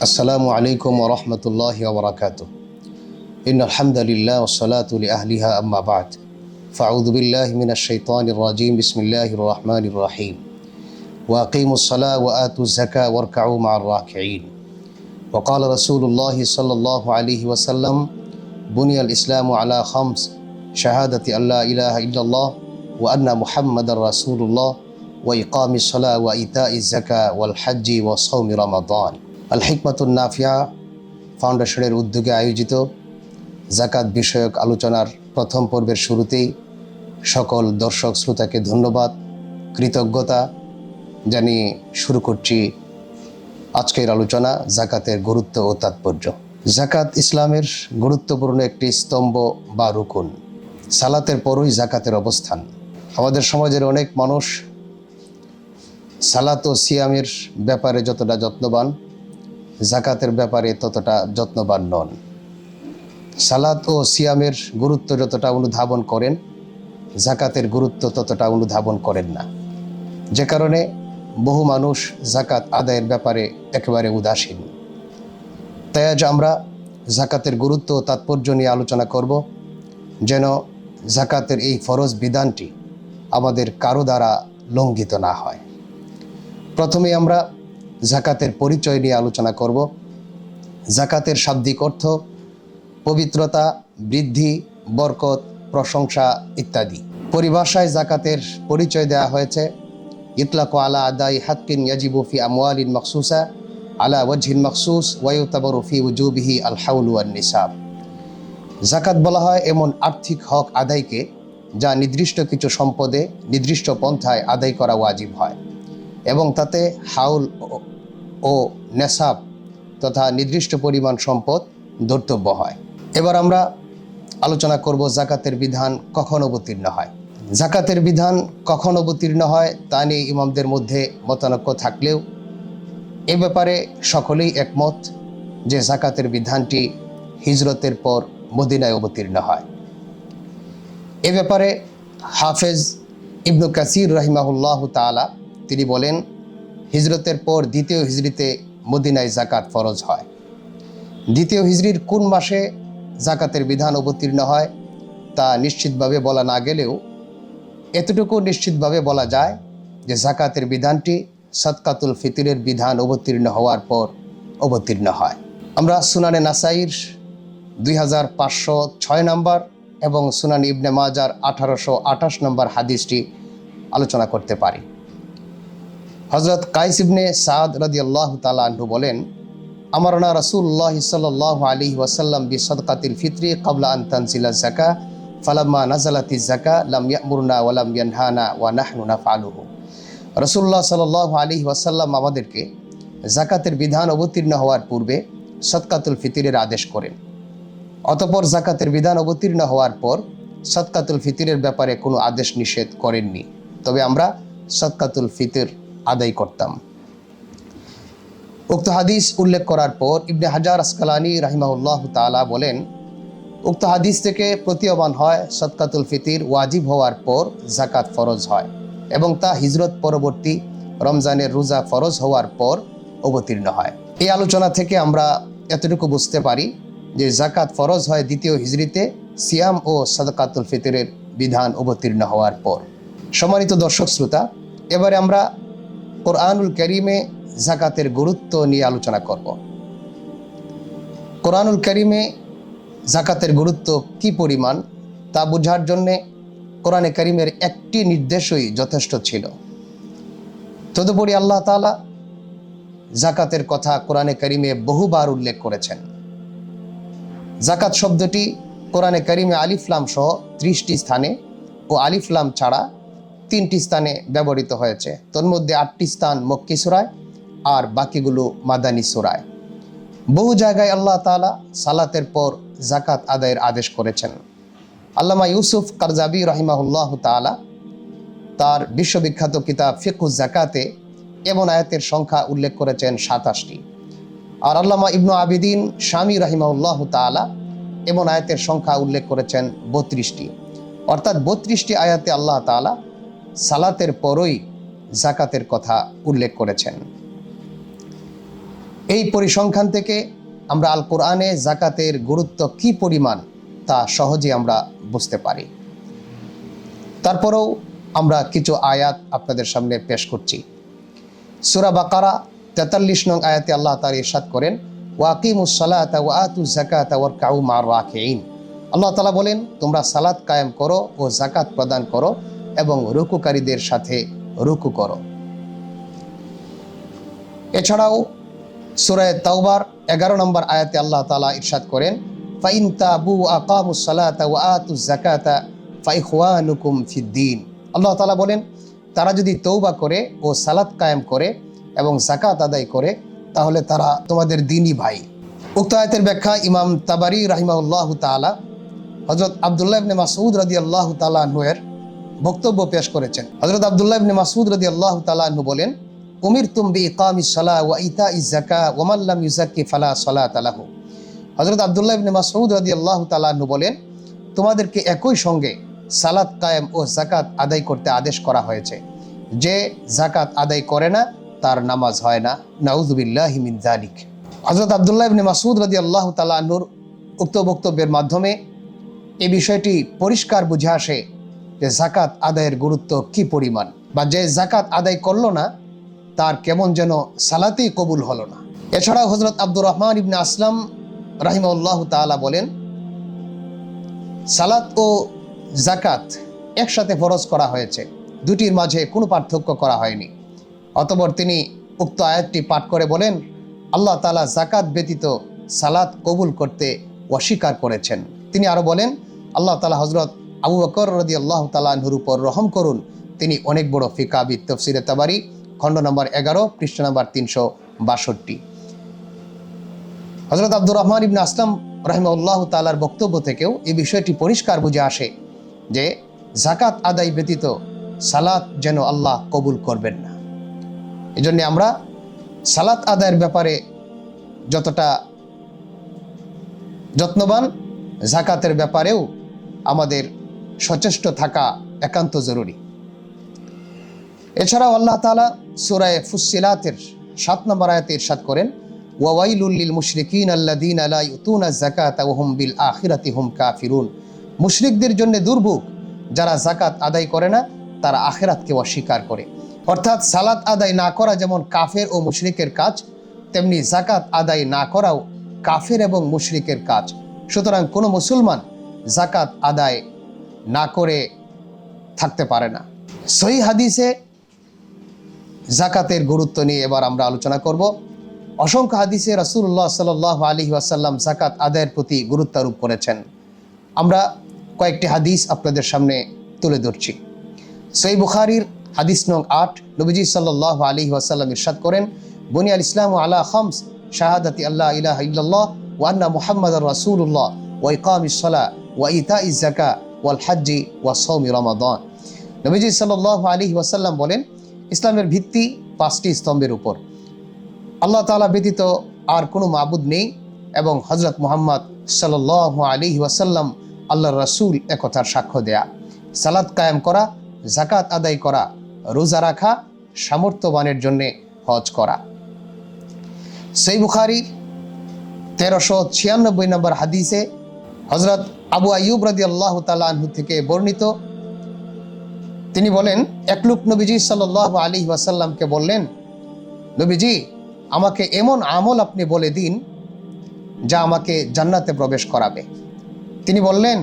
আসসালামু আলাইকুম ওয়া রাহমাতুল্লাহি ওয়া বারাকাতুহু। ইন্নাল হামদালিল্লাহ ওয়াস সালাতু লিআহলিহা আম্মা বা'দ। ফাআউযু বিল্লাহি মিনাশ শাইতানির রাজীম। বিসমিল্লাহির রাহমানির রাহিম। ওয়া আকিমুস সালাহ ওয়া আতুজ যাকাহ ওয়ারকাউ মা'আর রাকিঈন। ওয়া ক্বালা রাসূলুল্লাহি সাল্লাল্লাহু আলাইহি ওয়াসাল্লাম বুনিয়াল ইসলামু আলা খামস শাহাদাতি আল্লা ইলাহা ইল্লাল্লাহ ওয়া আন্না মুহাম্মাদার রাসূলুল্লাহ ওয়া ইকামিস সালাহ ওয়া ইতাইজ যাকাহ ওয়াল হজ্জি ওয়া সাওমি রমাদান। আল হিকমাতুন নাফিয়া ফাউন্ডেশনের উদ্যোগে আয়োজিত যাকাত বিষয়ক আলোচনার প্রথম পর্বের শুরুতেই সকল দর্শক শ্রোতাকে ধন্যবাদ, কৃতজ্ঞতা জানিয়ে শুরু করছি আজকের আলোচনা যাকাতের গুরুত্ব ও তাৎপর্য। যাকাত ইসলামের গুরুত্বপূর্ণ একটি স্তম্ভ বা রুকুন। সালাতের পরই যাকাতের অবস্থান। আমাদের সমাজের অনেক মানুষ সালাত ও সিয়ামের ব্যাপারে যতটা যত্নবান, যাকাতের ব্যাপারে ততটা যত্নবান নন। সালাত ও সিয়ামের গুরুত্ব যতটা অনুধাবন করেন, যাকাতের গুরুত্ব ততটা অনুধাবন করেন না, যে কারণে বহু মানুষ যাকাত আদায়ের ব্যাপারে একেবারে উদাসীন। তাই আজ আমরা যাকাতের গুরুত্ব ও তাৎপর্য নিয়ে আলোচনা করব, যেন যাকাতের এই ফরজ বিধানটি আমাদের কারো দ্বারা লঙ্ঘিত না হয়। প্রথমে আমরা যাকাতের পরিচয় নিয়ে আলোচনা করব। যাকাতের শাব্দিক অর্থ পবিত্রতা, বৃদ্ধি, বরকত, প্রশংসা ইত্যাদি। পরিভাষায় যাকাতের পরিচয় দেওয়া হয়েছে ইতলাকু আলা আদাই হাক্কিন ইয়াজিবু ফি আমওয়ালিন মাখসুসা আলা ওয়াজহিন মাখসুস ওয়া ইউতাবারু ফি উজুবিহি আল হাউল ওয়ান নিসাব। যাকাত বলা হয় এমন আর্থিক হক আদায়কে যা নির্দিষ্ট কিছু সম্পদে নির্দিষ্ট পন্থায় আদায় করা ওয়াজিব হয় এবং তাতে হাউল ও নেসাব তথা নির্দিষ্ট পরিমাণ সম্পদ ধর্তব্য হয়। এবার আমরা আলোচনা করব যাকাতের বিধান কখন অবতীর্ণ হয়। যাকাতের বিধান কখন অবতীর্ণ হয় তা নিয়ে ইমামদের মধ্যে মতানৈক্য থাকলেও এ ব্যাপারে সকলেই একমত যে যাকাতের বিধানটি হিজরতের পর মদিনায় অবতীর্ণ হয়। এ ব্যাপারে হাফেজ ইবনু কাসির রাহিমাহুল্লাহ তাআলা তিনি বলেন, হিজরতের পর দ্বিতীয় হিজরিতে মদিনায় যাকাত ফরজ হয়। দ্বিতীয় হিজরির কোন মাসে যাকাতের বিধান অবতীর্ণ হয় তা নিশ্চিতভাবে বলা না গেলেও এতটুকু নিশ্চিতভাবে বলা যায় যে যাকাতের বিধানটি সাদকাতুল ফিতরের বিধান অবতীর্ণ হওয়ার পর অবতীর্ণ হয়। আমরা সুনানে নাসাইর 2506 নম্বর এবং সুনান ইবনে মাজার 1828 নম্বর হাদিসটি আলোচনা করতে পারি। হযরত কাইস ইবনে সাদ রাদিয়াল্লাহু তাআলা আনহু বলেন, আমারনা রাসূলুল্লাহ সাল্লাল্লাহু আলাইহি ওয়াসাল্লাম বিসাদকাতিল ফিতরি ক্বাবলা আন তানজিলা যাকাহ ফালাম্মা নাযালাতিজ যাকাহ লাম ইয়া'মুরনা ওয়া লাম ইয়ানহানা ওয়া নাহনু নাফআলুহু। রাসূলুল্লাহ সাল্লাল্লাহু আলাইহি ওয়াসাল্লাম আমাদেরকে যাকাতের বিধান অবতীর্ণ হওয়ার পূর্বে সাদকাতুল ফিতরের আদেশ করেন। অতঃপর যাকাতের বিধান অবতীর্ণ হওয়ার পর সাদকাতুল ফিতরের ব্যাপারে কোনো আদেশ নিষেধ করেননি, তবে আমরা সাদকাতুল ফিতর আদায় করতাম। উক্ত হাদিস উল্লেখ করার পর ইবনে হাজার আসকালানি রাহিমাহুল্লাহ তাআলা বলেন, উক্ত হাদিস থেকে প্রতীয়মান হয় সাদকাতুল ফিতর ওয়াজিব হওয়ার পর যাকাত ফরজ হয় এবং তা হিজরত পরবর্তী রমজানের রোজা ফরজ হওয়ার পর অবতীর্ণ হয়। এই আলোচনা থেকে আমরা এতটুকু বুঝতে পারি যে যাকাত ফরজ হয় দ্বিতীয় হিজরিতে সিয়াম ও সাদকাতুল ফিতরের বিধান অবতীর্ণ হওয়ার পর। সম্মানিত দর্শক শ্রোতা, এবারে আমরা কোরআনুল কারীমে যাকাতের গুরুত্ব নিয়ে আলোচনা করব। কোরআনুল কারীমে যাকাতের গুরুত্ব কি পরিমাণ তা বোঝার জন্যে কোরআনে কারীমের একটি নির্দেশই যথেষ্ট ছিল। তদুপরি আল্লাহ তাআলা যাকাতের কথা কোরআনে কারীমে বহুবার উল্লেখ করেছেন। যাকাত শব্দটি কোরআনে কারীমে আলিফ লাম সহ 30টি স্থানে ও আলিফ লাম ছাড়া 3টি স্থানে ব্যবহৃত হয়েছে। তন্মধ্যে 8টি স্থান মক্কি সূরায় আর বাকিগুলো মাদানী সূরায়। বহু জায়গায় আল্লাহ তাআলা সালাতের পর যাকাত আদায়ের আদেশ করেছেন। আল্লামা ইউসুফ কারজাবী রাহিমাহুল্লাহ তাআলা তার বিশ্ববিখ্যাত কিতাব ফিকহুজ যাকাতে এমন আয়াতের সংখ্যা উল্লেখ করেছেন 27টি, আর আল্লামা ইবনু আবিদিন শামী রাহিমাহুল্লাহ তাআলা এমন আয়াতের সংখ্যা উল্লেখ করেছেন 32টি। অর্থাৎ 32টি আয়াতে আল্লাহ তাআলা সালাতের পরই যাকাতের কথা উল্লেখ করেছেন। এই পরিসংখ্যান থেকে আমরা আল কোরআনে জাকাতের গুরুত্ব কি পরিমাণ তা সহজে আমরা বুঝতে পারি। তারপরেও আমরা কিছু আয়াত আপনাদের সামনে পেশ করছি। সূরা বাকারা 43 নং আয়াতে আল্লাহ তাআলা ইরশাদ করেন, ওয়াকিমুস সালাতা ওয়া আতুজ যাকাতা ওয়ারকাউ মা'র রাকিঈন। আল্লাহ তাআলা বলেন, তোমরা সালাত কায়েম করো ও যাকাত প্রদান করো এবং রুকুকারীদের সাথে রুকু করো। এছাড়াও সূরা তাওবার 11 নম্বর আয়াতে আল্লাহ তাআলা ইরশাদ করেন, ফাইন তাবু আকামুস সালাতা ওয়া আতুজ যাকাতা ফাইখওয়ানুকুম ফিদ্দীন। আল্লাহ তাআলা বলেন, তারা যদি তওবা করে ও সালাত কায়েম করে এবং যাকাত আদায় করে তাহলে তারা তোমাদের দ্বীনী ভাই। উক্ত আয়াতের ব্যাখ্যা ইমাম তাবারি রাহিমাহুল্লাহু তাআলা হযরত আব্দুল্লাহ ইবনে মাসউদ রাদিয়াল্লাহু তাআলা আনহু এর বক্তব্য পেশ করেছেন। হযরত আব্দুল্লাহ ইবনে মাসউদ রাদিয়াল্লাহু তাআলা আনহু বলেন, উমিরতুম বিইকামিস সালাহ ওয়া ইতাইজ যাকাহ ওয়া মান লাম ইউযাক্কি ফালা সালাতা লাহু। হযরত আব্দুল্লাহ ইবনে মাসউদ রাদিয়াল্লাহু তাআলা আনহু বলেন, তোমাদেরকে একই সঙ্গে সালাত কায়েম ও যাকাত আদায় করতে আদেশ করা হয়েছে। যে যাকাত আদায় করে না তার নামাজ হয় না। নাউযুবিল্লাহি মিন যালিক। হযরত আব্দুল্লাহ ইবনে মাসউদ রাদিয়াল্লাহু তাআলা আনহুর উক্ত বক্তব্যের মাধ্যমে এই বিষয়টি পরিষ্কার বুঝে আসে যে যাকাত আদায়ের গুরুত্ব কি পরিমাণ, বা যে যাকাত আদায় করলো না তার কেমন যেন সালাতেই কবুল হলো না। এছাড়াও হযরত আব্দুর রহমান ইবনে আসলাম রাহিমাহুল্লাহু তাআলা বলেন, সালাত ও যাকাত একসাথে ফরজ করা হয়েছে, দুটির মাঝে কোনো পার্থক্য করা হয়নি। অতঃপর তিনি উক্ত আয়াতটি পাঠ করে বলেন, আল্লাহ তাআলা যাকাত ব্যতীত সালাত কবুল করতে অস্বীকার করেছেন। তিনি আরো বলেন, আল্লাহ তাআলা হযরত আবু বকর রাদিয়াল্লাহু তাআলা আনহুর উপর রহম করুন, তিনি অনেক বড় ফিকাহবিদ। তাফসীরে তাবারি খণ্ড নম্বর 11 পৃষ্ঠা নম্বর 362। হযরত আব্দুর রহমান ইবনে আসলাম রাহিমাহুল্লাহু তাআলার বক্তব্য থেকেও এই বিষয়টি পরিষ্কার বুঝে আসে যে যাকাত আদায় ব্যতীত সালাত যেন আল্লাহ কবুল করবেন না। এজন্য আমরা সালাত আদায়ের ব্যাপারে যতটা যত্নবান, যাকাতের ব্যাপারেও আমাদের সচেষ্ট থাকা একান্ত জরুরি। এছাড়াও আল্লাহ তাআলা সূরা ফুসসিলাতের 7 নম্বর আয়াতে ইরশাদ করেন, ওয়াইলুল লিল মুশরিকিন আল্লাযীনা লা ইউতুনা যাকাতা ওয়া হুম বিল আখিরাতি হুম কাফিরুন। মুশরিকদের জন্য দুর্ভোগ, যারা যাকাত আদায় করে না তারা আখিরাতকে অস্বীকার করে। অর্থাৎ সালাত আদায় না করা যেমন কাফের ও মুশরিকের কাজ, তেমনি যাকাত আদায় না করাও কাফের এবং মুশরিকের কাজ। সুতরাং কোনো মুসলমান যাকাত আদায় না করে থাকতে পারে না। সহিহ হাদিসে যাকাতের গুরুত্ব নিয়ে এবার আমরা আলোচনা করব। অসংখ্য হাদিসে রাসূলুল্লাহ সাল্লাল্লাহু আলাইহি ওয়াসাল্লাম যাকাত আদায়ের প্রতি গুরুত্ব আরোপ করেছেন। আমরা কয়েকটি হাদিস আপনাদের সামনে তুলে ধরছি। সহিহ বুখারীর হাদিস নং 8, নবীজি সাল্লাল্লাহু আলাইহি ওয়াসাল্লাম ইরশাদ করেন, বুনিয়াল ইসলামু আলা খামস, শাহাদাতি আল্লাহ ইলাহা ইল্লাল্লাহ ওয়া আন্না মুহাম্মাদার রাসূলুল্লাহ ওয়া ইকামিস সালাহ ওয়া ইতাইজ যাকাহ ওয়াল হজ্জি ওয়া সাওমি রমাদান। নবীজি সাল্লাল্লাহু আলাইহি ওয়াসাল্লাম বলেন, ইসলামের ভিত্তি 5টি স্তম্ভের উপর। আল্লাহ তাআলা ব্যতীত আর কোনো মাবুদ নেই এবং হযরত মুহাম্মদ সাল্লাল্লাহু আলাইহি ওয়াসাল্লাম আল্লাহর রাসূল একথার সাক্ষ্য দেয়া। সালাত কায়েম করা, যাকাত আদায় করা, রোজা রাখা, সামর্থ্যবানের জন্য হজ করা। সহিহ বুখারীর 1396 নম্বর হাদিসে হযরত আবু আইয়ুব রাদিয়াল্লাহু তাআলা আনহু থেকে বর্ণিত, তিনি বলেন, এক লোক নবীজি সাল্লাল্লাহু আলাইহি ওয়াসাল্লামকে বললেন, নবীজি, আমাকে এমন আমল আপনি বলে দিন যা আমাকে জান্নাতে প্রবেশ করাবে। তিনি বললেন,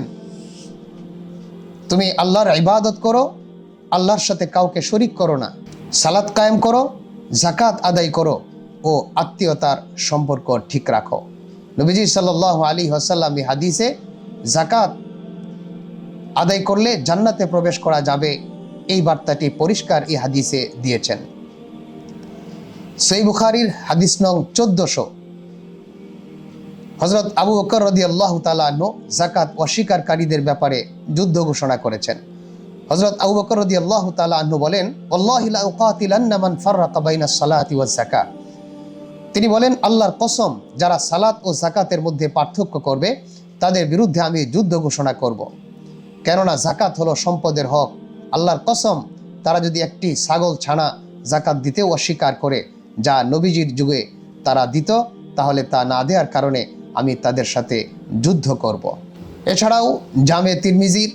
তুমি আল্লাহর ইবাদত করো, আল্লাহর সাথে কাউকে শরীক করো না, সালাত কায়েম করো, যাকাত আদায় করো ও আত্মীয়তার সম্পর্ক ঠিক রাখো। নবীজি সাল্লাল্লাহু আলাইহি ওয়াসাল্লাম এই হাদিসে যাকাত আদায় করলে জান্নাতে প্রবেশ করা যাবে এই বার্তাটি পরিষ্কার এই হাদিসে দিয়েছেন। সহিহ বুখারীর হাদিস নং 1400, হযরত আবু বকর রাদিয়াল্লাহু তাআলা আনহু যাকাত অস্বীকারীদের ব্যাপারে যুদ্ধ ঘোষণা করেছেন। হযরত আবু বকর রাদিয়াল্লাহু তাআলা আনহু বলেন, ওয়াল্লাহি লা উকাতিলান্না মান ফাররাকা বাইনাস সালাতি ওয়াজ যাকাত। তিনি বলেন, আল্লাহর কসম, যারা সালাত ও যাকাতের মধ্যে পার্থক্য করবে তাদের বিরুদ্ধে আমি যুদ্ধ ঘোষণা করব। কেননা যাকাত হলো সম্পদের হক। আল্লাহর কসম, তারা যদি একটি ছাগল ছানা যাকাত দিতেও অস্বীকার করে, যা নবীজির যুগে তারা দিত, তাহলে তা না দেওয়ার কারণে আমি তাদের সাথে যুদ্ধ করব। এছাড়াও জামে তিরমিজির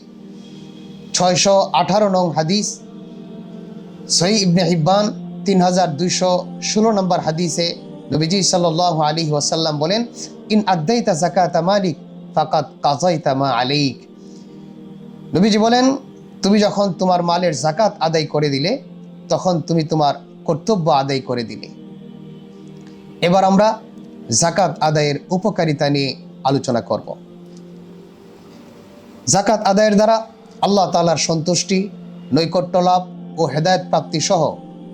618 নং হাদিস, সহিহ ইবনে হিব্বান 3216 নম্বর হাদিসে নবীজি সাল্লাল্লাহু আলাইহি ওয়াসাল্লাম বলেন, ইন আদাইতা যাকাতা মালিক ফাকাদ কাযাইতা মা আলাইক। নবীজি বলেন, তুমি যখন তোমার মালের যাকাত আদায় করে দিলে, তখন তুমি তোমার কর্তব্য আদায় করে দিলে। এবার আমরা যাকাত আদায়ের উপকারিতা নিয়ে আলোচনা করব। যাকাত আদায়ের দ্বারা আল্লাহ তাআলার সন্তুষ্টি, নৈকট্য লাভ ও হেদায়েত প্রাপ্তি সহ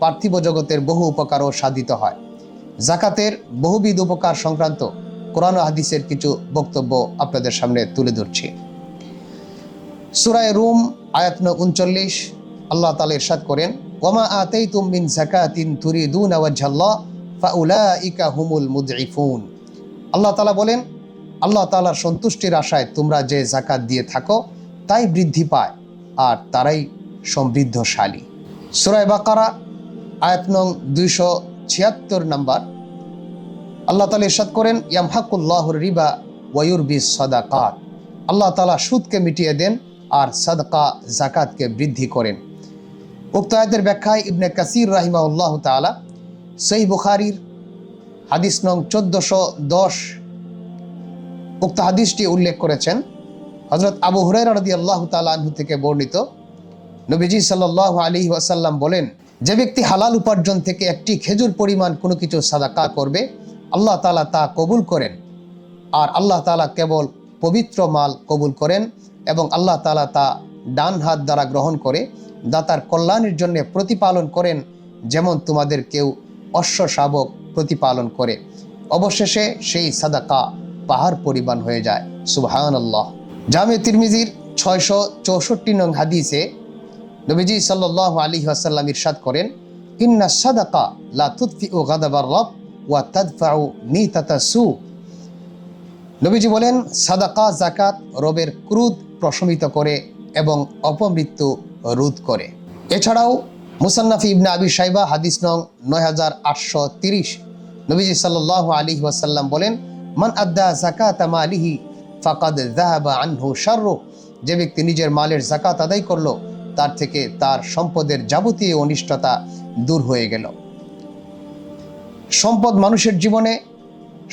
পার্থিব জগতের বহু উপকারও সাধিত হয়। যাকাতের বহুবিধ উপকার সংক্রান্ত কোরআন ও হাদিসের কিছু বক্তব্য আপনাদের সামনে তুলে ধরছি। সূরা রুম আয়াত 39 আল্লাহ তাআলা ইরশাদ করেন, ওয়ামা আতাইতুম মিন যাকাতিন তুরিদুনা ওয়াজহাল্লাহ ফাউলাইকা হুমুল মুদঈফুন। আল্লাহ তাআলা বলেন, আল্লাহ তাআলার সন্তুষ্টির আশায় তোমরা যে যাকাত দিয়ে থাকো তাই বৃদ্ধি পায়, আর তারাই সমৃদ্ধশালী। সূরা বাকারা আয়াত নং 276 নম্বর আল্লাহ তাআলা ইরশাদ করেন, ইয়ামহাকুল্লাহুর রিবা ওয়া ইউরবিস সাদাকাত। আল্লাহ তাআলা সুদকে মিটিয়ে দেন আর সাদকা যাকাতকে বৃদ্ধি করেন। উক্ত আয়াতের ব্যাখ্যায় ইবনে কাসির রাহিমাহুল্লাহ তাআলা সহিহ বুখারীর হাদিস নং 1410 উক্ত হাদিসটি উল্লেখ করেছেন। হযরত আবু হুরায়রা রাদিয়াল্লাহু তাআলা আনহু থেকে বর্ণিত, নবীজি সাল্লাল্লাহু আলাইহি ওয়াসাল্লাম বলেন, যে ব্যক্তি হালাল উপার্জন থেকে একটি খেজুর পরিমাণ কোনো কিছু সাদাকা করবে, আল্লাহ তাআলা তা কবুল করেন। আর আল্লাহ তাআলা কেবল পবিত্র মাল কবুল করেন এবং আল্লাহ তাআলা তা ডান হাত দ্বারা গ্রহণ করে দাতার কল্যাণের জন্য প্রতিপালন করেন, যেমন তোমাদের কেউ অশ্ব শাবক প্রতিপালন করে। অবশেষে সেই সাদাকা পাহাড় পরিমাণ হয়ে যায়। সুবহানাল্লাহ। জামে তিরমিজির 664 নং হাদিসে নবীজি সাল্লাল্লাহু আলাইহি ওয়াসাল্লাম ইরশাদ করেন, ইন্না সাদাকা লা তুতফিউ গাদাবার রব ওয়া তাদফাউ মিতাতাস সু। নবীজি বলেন, সাদাকা যাকাত রবের ক্রোধ প্রশমিত করে এবং অপমৃত্যু রোধ করে। এছাড়াও মুসান্নাফ ইবনে আবি শাইবা হাদিস নং 9830 নবীজি সাল্লাল্লাহু আলাইহি ওয়াসাল্লাম বলেন, মান আদ্দা যাকাতা মালিহি ফাকাদ যাহাবা আনহু শাররু। যে ব্যক্তি নিজের মালের যাকাত আদায় করলো, তার থেকে তার সম্পদের যাবতীয় অনিষ্টতা দূর হয়ে গেল। সম্পদ মানুষের জীবনে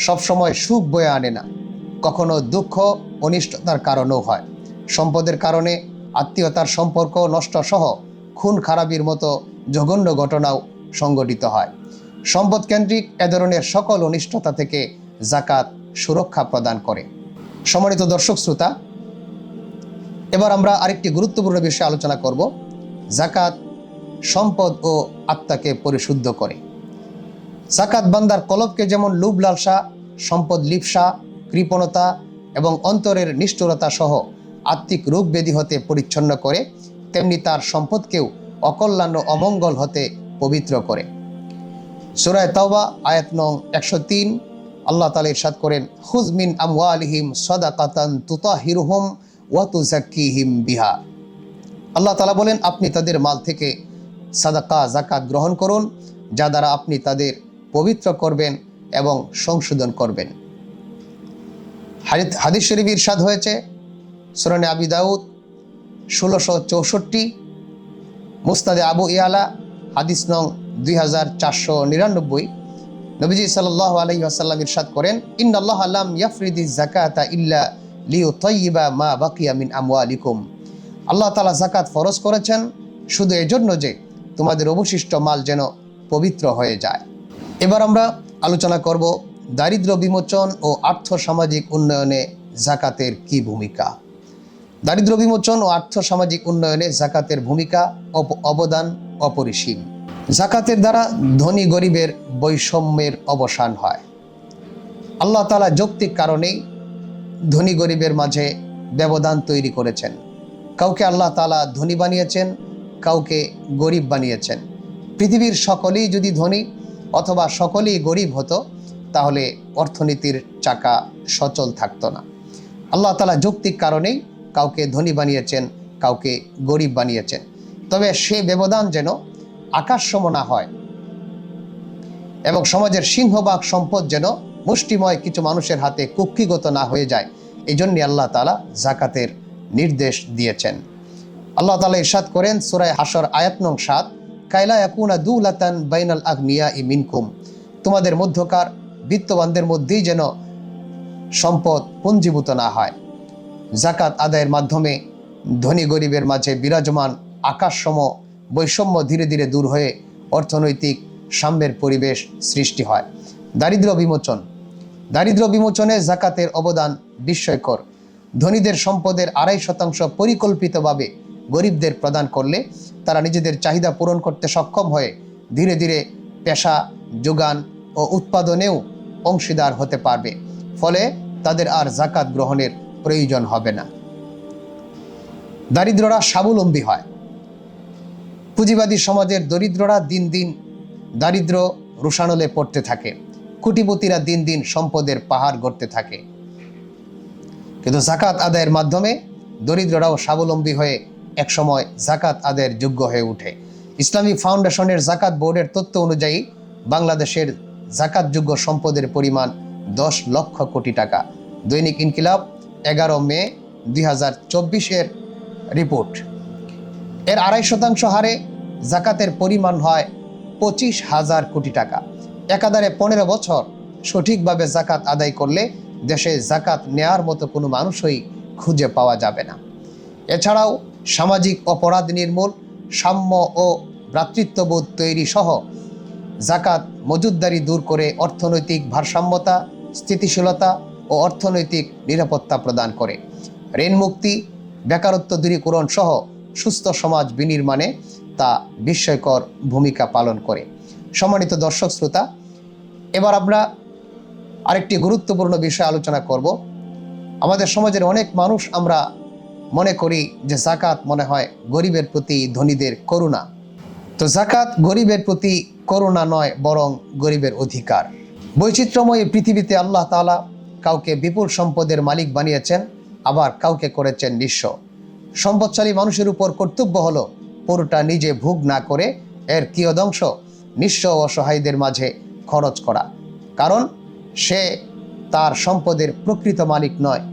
সবসময় সুখ বয়ে আনে না, কখনো দুঃখ অনিষ্টতার কারণেও হয়। সম্পদের কারণে আত্মীয়তার সম্পর্ক নষ্ট সহ খুন খারাপির মতো জঘন্য ঘটনাও সংঘটিত হয়। সম্পদ কেন্দ্রিক এ ধরনের সকল অনিষ্টতা থেকে যাকাত সুরক্ষা প্রদান করে। সম্মানিত দর্শক শ্রোতা, এবার আমরা আরেকটি গুরুত্বপূর্ণ বিষয়ে আলোচনা করব। যাকাত সম্পদ ও আত্মাকে পরিশুদ্ধ করে। যাকাত বান্দার কলবকে যেমন লোভ লালসা, সম্পদ লিপ্সা, কৃপণতা এবং অন্তরের নিষ্ঠুরতা সহ আত্মিক রোগ ব্যাধি হতে পরিচ্ছন্ন করে, তেমনি তার সম্পদকেও অকল্যাণ ও অমঙ্গল হতে পবিত্র করে। সূরা তাওবা আয়াত নং 103 আল্লাহ তাআলা ইরশাদ করেন, খুয মিন আমওয়ালিহিম সাদাকাতান তুতাহিরুহুম ওয়া তুযাক্কিহিম বিহা। আল্লাহ তাআলা বলেন, আপনি তাদের মাল থেকে সাদাকা যাকাত গ্রহণ করুন, যা দ্বারা আপনি তাদের পবিত্র করবেন এবং সংশোধন করবেন। হাদিস শরীফে ইরশাদ হয়েছে, সুনানে আবি দাউদ 1664, মুসনাদে আবু ইয়ালা হাদিস নং 2499 নবীজি সাল্লাল্লাহু আলাইহি ওয়াসাল্লাম ইরশাদ করেন, ইন্নাল্লাহা লাম ইয়াফরিদিজ যাকাতা ইল্লা লিইউতাইয়িবা মা বাকিয়া মিন আমওয়ালিকুম। আল্লাহ তাআলা যাকাত ফরজ করেছেন শুধু এজন্য যে তোমাদের অবশিষ্ট মাল যেন পবিত্র হয়ে যায়। এবার আমরা আলোচনা করব দারিদ্র্য বিমোচন ও আর্থসামাজিক উন্নয়নে যাকাতের কি ভূমিকা। দারিদ্র্য বিমোচন ও আর্থসামাজিক উন্নয়নে যাকাতের ভূমিকা অবদান অপরিসীম। যাকাতের দ্বারা ধনী গরিবের বৈষম্যের অবসান হয়। আল্লাহ তাআলা যৌক্তিক কারণেই ধনী গরিবের মাঝে ব্যবধান তৈরি করেছেন। কাউকে আল্লাহ তাআলা ধনী বানিয়েছেন, কাউকে গরিব বানিয়েছেন। পৃথিবীর সকলেই যদি ধনী অথবা সকলেই গরিব হতো, তাহলে অর্থনীতির চাকা সচল থাকতো না। আল্লাহ তাআলা যৌক্তিক কারণেই কাউকে ধনী বানিয়েছেন, কাউকে গরিব বানিয়েছেন। তবে সে ব্যবধান যেন আকাশসম না হয়। এবং সমাজের সিংহভাগ সম্পদ যেন মুষ্টিময় কিছু মানুষের হাতে কুক্ষিগত না হয়ে যায়, এই জন্যই আল্লাহ তাআলা যাকাতের নির্দেশ দিয়েছেন। আল্লাহ তাআলা ইরশাদ করেন সূরা হাশর আয়াত নং ৭, কাইলা ইয়াকুনা দুলাতান বাইনাল আগনিয়াই মিনকুম, তোমাদের মধ্যকার বিত্তবানদের মধ্যেই যেন সম্পদ পুঞ্জীভূত না হয়। যাকাত আদায়ের মাধ্যমে ধনী গরিবের মাঝে বিরাজমান আকাশসম বৈষম্য ধীরে ধীরে দূর হয়ে অর্থনৈতিক সাম্যের পরিবেশ সৃষ্টি হয়। দারিদ্র্য বিমোচনে যাকাতের অবদান বিস্ময়কর। ধনীদের সম্পদের ২.৫% পরিকল্পিতভাবে গরিবদের প্রদান করলে তারা নিজেদের চাহিদা পূরণ করতে সক্ষম হয়ে ধীরে ধীরে পেশা যোগান ও উৎপাদনেও অংশীদার হতে পারবে। ফলে তাদের আর যাকাত গ্রহণের প্রয়োজন হবে না। দারিদ্ররা স্বাবলম্বী হয়। পুঁজিবাদী সমাজের দরিদ্ররা দিন দিন দারিদ্র রোষানলে পড়তে থাকে, কোটিপতিরা দিন দিন সম্পদের পাহাড় গড়তে থাকে। কিন্তু যাকাত আদায়ের মাধ্যমে দরিদ্ররাও স্বাবলম্বী হয়ে একসময় যাকাত আদায়ের যোগ্য হয়ে ওঠে। ইসলামিক ফাউন্ডেশনের যাকাত বোর্ডের তথ্য অনুযায়ী বাংলাদেশের যাকাতযোগ্য সম্পদের পরিমাণ 10 লক্ষ কোটি টাকা। দৈনিক ইনকিলাব 11 মে 2024 রিপোর্ট। এর 2.5% হারে যাকাতের পরিমাণ হয় 25,000 কোটি টাকা। একাধারে 15 বছর সঠিকভাবে যাকাত আদায় করলে দেশে যাকাত নেয়ার মতো কোনো মানুষই খুঁজে পাওয়া যাবে না। এছাড়াও সামাজিক অপরাধ নির্মূল, সাম্য ও ভ্রাতৃত্ববোধ তৈরি সহ যাকাত মজুদদারি দূর করে অর্থনৈতিক ভারসাম্যতা, স্থিতিশীলতা ও অর্থনৈতিক নিরাপত্তা প্রদান করে। ঋণ মুক্তি, বেকারত্ব দূরীকরণ সহ সুস্থ সমাজ বিনির্মাণে তা বিস্ময়কর ভূমিকা পালন করে। সম্মানিত দর্শক শ্রোতা, এবার আমরা আরেকটি গুরুত্বপূর্ণ বিষয় আলোচনা করব। আমাদের সমাজের অনেক মানুষ আমরা মনে করি যে যাকাত মনে হয় গরিবের প্রতি ধনীদের করুণা। তো যাকাত গরিবের প্রতি করুণা নয়, বরং গরিবের অধিকার। বৈচিত্র্যময় পৃথিবীতে আল্লাহ তাআলা কাউকে বিপুল সম্পদের মালিক বানিয়েছেন, আবার কাউকে করেছেন নিঃস্ব। সম্পদশালী মানুষের উপর কর্তব্য হলো পুরোটা নিজে ভোগ না করে এর কিয়দংশ নিঃস্ব ও অসহায়দের মাঝে খরচ করা, কারণ সে তার সম্পদের প্রকৃত মালিক নয়।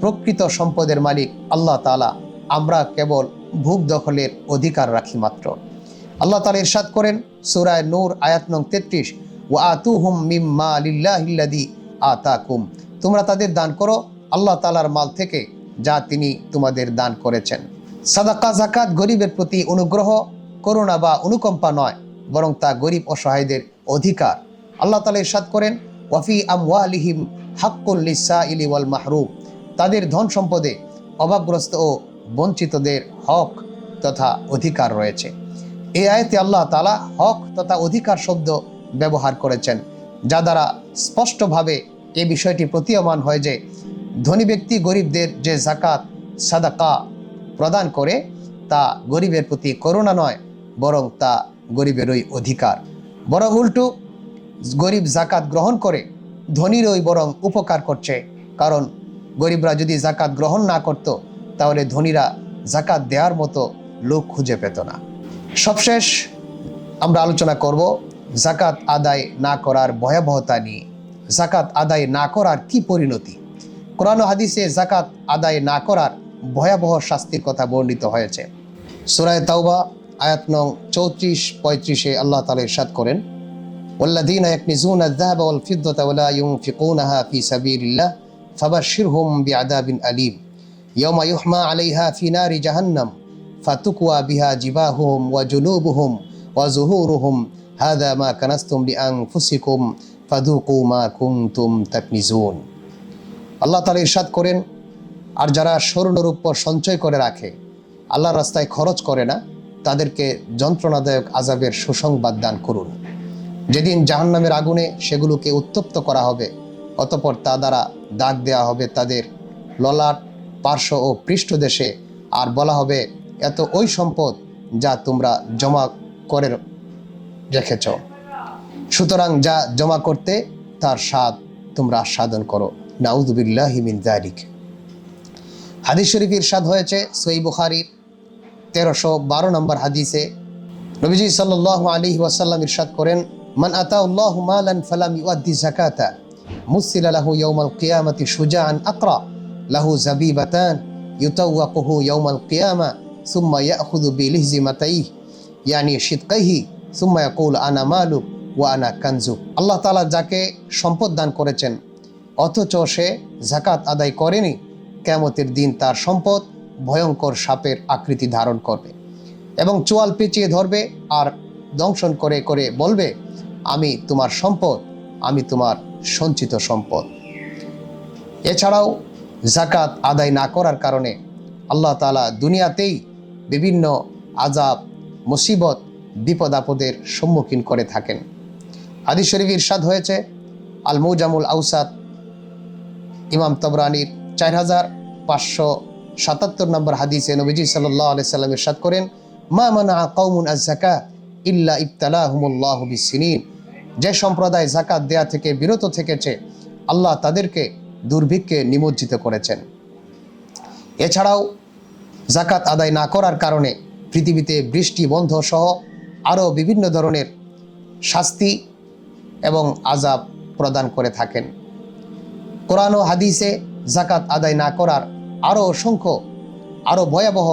প্রকৃত সম্পদের মালিক আল্লাহ তাআলা, আমরা কেবল ভোগ দখলের অধিকার রাখি মাত্র। আল্লাহ তাআলা ইরশাদ করেন সূরা নূর আয়াত নং 33, ওয়া আতুহুম মিম্মা লিল্লাহিল্লাযী আতাকুম, তোমরা তাদের দান করো আল্লাহ তাআলার মাল থেকে যা তিনি তোমাদের দান করেছেন। সাদাকা যাকাত গরিবের প্রতি অনুগ্রহ, করুণা বা অনুকম্পা নয়, বরং তা গরিব অসহায়দের অধিকার। আল্লাহ তাআলা ইরশাদ করেন ওয়াফি আমওয়ালিহিম হাক্কুল লিসাইলি ওয়াল মাহরুম, তাদের ধন সম্পদে অভাবগ্রস্ত ও বঞ্চিতদের হক তথা অধিকার রয়েছে। এই আয়াতে আল্লাহ তাআলা হক তথা অধিকার শব্দ ব্যবহার করেছেন, যা দ্বারা স্পষ্টভাবে এই বিষয়টি প্রতীয়মান হয় যে ধনী ব্যক্তি গরিবদের যে যাকাত সাদাকা প্রদান করে তা গরিবের প্রতি করুণা নয়, বরং তা গরিবেরই অধিকার। বরং উল্টো, গরিব যাকাত গ্রহণ করে ধনীরই বরং উপকার করছে, কারণ গরিবরা যদি যাকাত গ্রহণ না করত তাহলে ধনীরা যাকাত দেওয়ার মতো লোক খুঁজে পেত না। সবশেষ আমরা আলোচনা করব যাকাত আদায় না করার ভয়াবহতা নিয়ে। যাকাত আদায় না করার কি পরিণতি? কোরআন ও হাদিসে যাকাত আদায় না করার ভয়াবহ শাস্তির কথা বর্ণিত হয়েছে। সূরা তাওবা আয়াত নং 34-35 আল্লাহ তাআলা ইরশাদ করেন ওয়াল্লাযীনা ইয়াকনিজুনা আয-যাহাবা ওয়াল ফিদ্দাতা ওয়া লা ইউনফিকুনাহা ফি সাবিলিল্লাহ ফাবাশশিরহুম বিআযাবিন আলীম ইয়াওমা ইউহমা আলাইহা ফি নারি জাহান্নাম ফাতুকওয়া বিহা জিবাহুহুম ওয়া জুনুবুহুম ওয়া যুহুরুহুম হাযা মা কানাসতুম লিআনফুসিকুম ফাযুকু মা কুনতুম তাকনিজুন। আল্লাহ তাআলা ইরশাদ করেন, আর যারা স্বর্ণরূপ সঞ্চয় করে রাখে, আল্লাহর রাস্তায় খরচ করে না, তাদেরকে যন্ত্রণাদায়ক আযাবের সুসংবাদ দান করুন। যেদিন জাহান্নামের আগুনে সেগুলোকে উত্তপ্ত করা হবে, অতঃপর তা দ্বারা দাগ দেওয়া হবে তাদের ললাট, পার্শ্ব ও পৃষ্ঠদেশে, আর বলা হবে এত ওই সম্পদ যা তোমরা জমা করে রেখেছ, সুতরাং যা জমা করতে তার স্বাদ তোমরা আস্বাদন করো। নাউযু বিল্লাহি মিন যালিক। হাদিস শরীফ ইরশাদ হয়েছে সহিহ বুখারীর 1312 নম্বর হাদিসে, নবীজি সাল্লাল্লাহু আলাইহি ওয়াসাল্লাম ইরশাদ করেন মান আতাউল্লাহু মালান ফালাম ইউআদ্দি যাকাতা মুসিলা লাহু ইয়াউমাল কিয়ামাতি শুজাআন আকরা লাহু যাবিবাতান ইউতাওয়াকুহু ইয়াউমাল কিয়ামা সুম্মা ইয়াখুযু বিলিহজিমাতাইহি ইয়ানি শিদকাইহি সুম্মা ইয়াকুল আনা মালুক ওয়া আনা কানজুক। আল্লাহ তাআলা যাকে সম্পদ দান করেছেন অথচ সে যাকাত আদায় করেনি, কিয়ামতের দিন তার সম্পদ ভয়ঙ্কর সাপের আকৃতি ধারণ করবে এবং চোয়াল পেঁচিয়ে ধরবে আর দংশন করে করে বলবে, আমি তোমার সম্পদ, আমি তোমার সঞ্চিত সম্পদ। এছাড়াও যাকাত আদায় না করার কারণে আল্লাহ তাআলা দুনিয়াতেই বিভিন্ন আযাব, মুসিবত, বিপদ আপদের সম্মুখীন করে থাকেন। হাদিস শরীফ ইরশাদ হয়েছে, আল মুজামুল আউসাত ইমাম তাবরানীর 4577 নম্বর হাদিসে নবীজি সাল্লাল্লাহু আলাইহি সাল্লাম ইরশাদ করেন, মা মানা কওমুন আয-যাকাত ইল্লা ইবতালাহুমুল্লাহু বিসসিনিন। যে সম্প্রদায় যাকাত দেয়া থেকে বিরত থেকেছে আল্লাহ তাদেরকে দুর্ভিক্ষে নিমজ্জিত করেছেন। এছাড়াও যাকাত আদায় না করার কারণে পৃথিবীতে বৃষ্টি বন্ধ সহ আরও বিভিন্ন ধরনের শাস্তি এবং আযাব প্রদান করে থাকেন। কোরআন ও হাদিসে যাকাত আদায় না করার আরও অসংখ্য আরও ভয়াবহ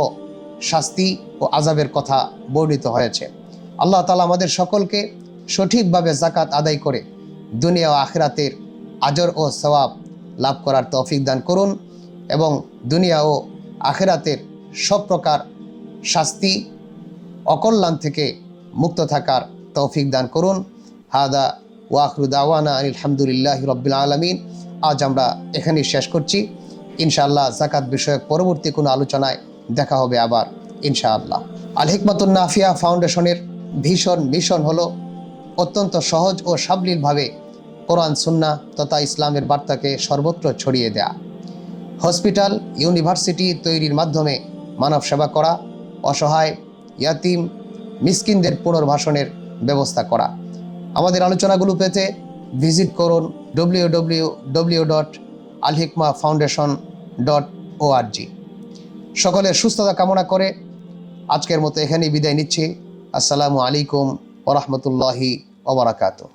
শাস্তি ও আযাবের কথা বর্ণিত হয়েছে। আল্লাহ তাআলা আমাদের সকলকে সঠিকভাবে যাকাত আদায় করে দুনিয়া ও আখিরাতের আজর ও সওয়াব লাভ করার তৌফিক দান করুন এবং দুনিয়া ও আখিরাতের সব প্রকার শাস্তি অকল্যাণ থেকে মুক্ত থাকার তৌফিক দান করুন। হাদা ওয়া আখিরু দাওয়ানা আনিল হামদুলিল্লাহি রাব্বিল আলামিন। আজ আমরা এখানেই শেষ করছি। ইনশাআল্লাহ যাকাত বিষয়ক পরবর্তী কোনো আলোচনায় দেখা হবে আবার ইনশাআল্লাহ। আল হিকমাতুন নাফিয়া ফাউন্ডেশনের ভীষণ মিশন হলো অত্যন্ত সহজ ও সাবলীলভাবে কোরআন সুন্নাহ তথা ইসলামের বার্তাকে সর্বত্র ছড়িয়ে দেয়া, হসপিটাল, ইউনিভার্সিটি তৈরির মাধ্যমে মানব সেবা করা, অসহায়, ইয়াতিম, মিসকিনদের পুনর্বাসনের ব্যবস্থা করা। আমাদের আলোচনাগুলো পেতে ভিজিট করুন www.alhikmafoundation.org। সকলের সুস্থতা কামনা করে আজকের মতো এখানেই বিদায় নিচ্ছি। আসসালামু আলাইকুম ওয়া রাহমাতুল্লাহি ওয়া বারাকাতুহু।